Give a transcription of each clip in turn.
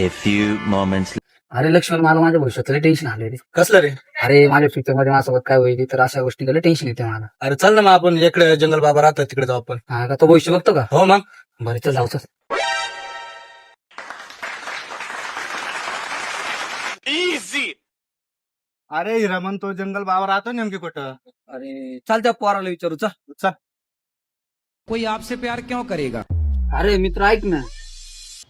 A few moments. अरे लक्ष्मण, मला माझ्या भविष्यातलं टेन्शन आले रे. कसलं रे? अरे माझ्या फ्युचर मध्ये माझ्यासोबत काय होईल तर अशा गोष्टी टेन्शन येते मला. अरे चल ना मग आपण इकडे जंगल बाबा राहतात तिकडे जाऊ आपण. हा का, तो भविष्य बघतो का? हो मग. बरं चल जाऊ चल. अरे हिरामन, तो जंगल बाबा राहतो नेमकी कुठं? अरे चाल त्या पोराला विचारू चल. कोई आपसे प्यार क्यों करेगा? अरे मित्र ऐक ना,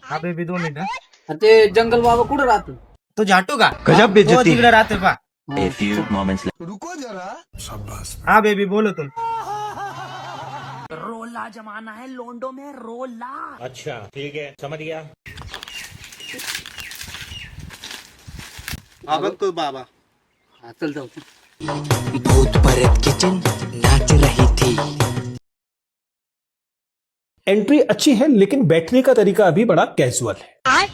हा बेबी 2 मिनिटं. ते जंगल बाबा कुठं राहतो? तो झाटू का? गजब बेइज्जती. तो तिकडे राहते पा. A few moments. हा बेबी बोलो तुम. रोला जमाना है लोंडो में रोला. अच्छा ठीक है, समझ गया. हा बघ तो बाबा. हा चल जाऊ. भूत परत किचन नाच रही थी. एंट्री अच्छी है लेकिन बैठने का तरीका अभी बड़ा कैजुअल है.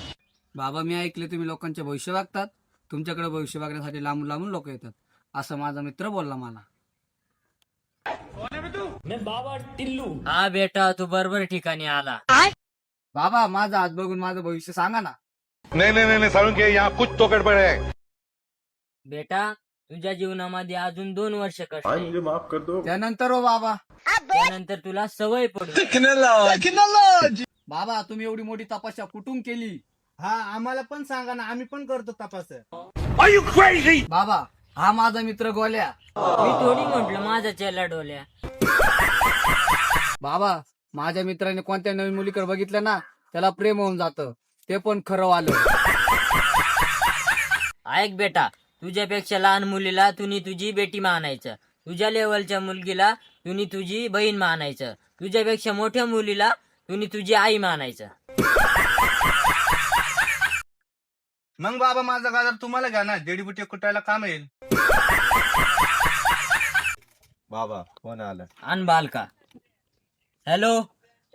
बाबा, मी ऐकले तुम्ही लोकांचे भविष्य बघतात. तुमच्याकडे भविष्य बघण्यासाठी लांबून लांबून लोक येतात, असं माझा मित्र बोलला मला. हा बेटा, तू बरोबर ठिकाणी आला. बाबा, माझा हात बघून माझं भविष्य सांगा ना. नहीं साळुंखे, यहाँ कुछ तो गड़बड़ है. बेटा, तुझ्या जीवनामध्ये अजून 2 वर्ष कष्ट. त्यानंतर हो बाबा. त्यानंतर तुला सवय पडू. बाबा, तुम्ही एवढी मोठी तपस्या कुठून केली? हा आम्हाला पण सांगा ना, आम्ही पण करतो तपास. बाबा, हा माझा मित्र गोल्या. मी थोडी म्हंटल माझा चेला डोल्या. बाबा, माझ्या मित्राने कोणत्या नवीन मुलीकडे बघितलं ना, त्याला प्रेम होऊन जातं. ते पण खरं आलं. ऐक बेटा, तुझ्यापेक्षा लहान मुलीला तुम्ही तुझी बेटी मानायचं. तुझ्या लेवलच्या मुलगीला तुम्ही तुझी बहीण मानायचं. तुझ्यापेक्षा मोठ्या मुलीला तुम्ही तुझी आई मानायचं. मग बाबा, माझा गाजर तुम्हाला घ्या ना, जडीबुटी कुटायला काम येईल. बाबा कोण आलं? आण बालका. हॅलो,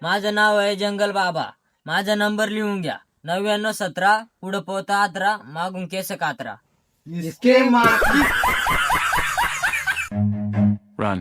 माझं नाव आहे जंगल बाबा. माझा नंबर लिहून घ्या. 9917 पुढं पोता 18 मागून केस कात्रा. Run.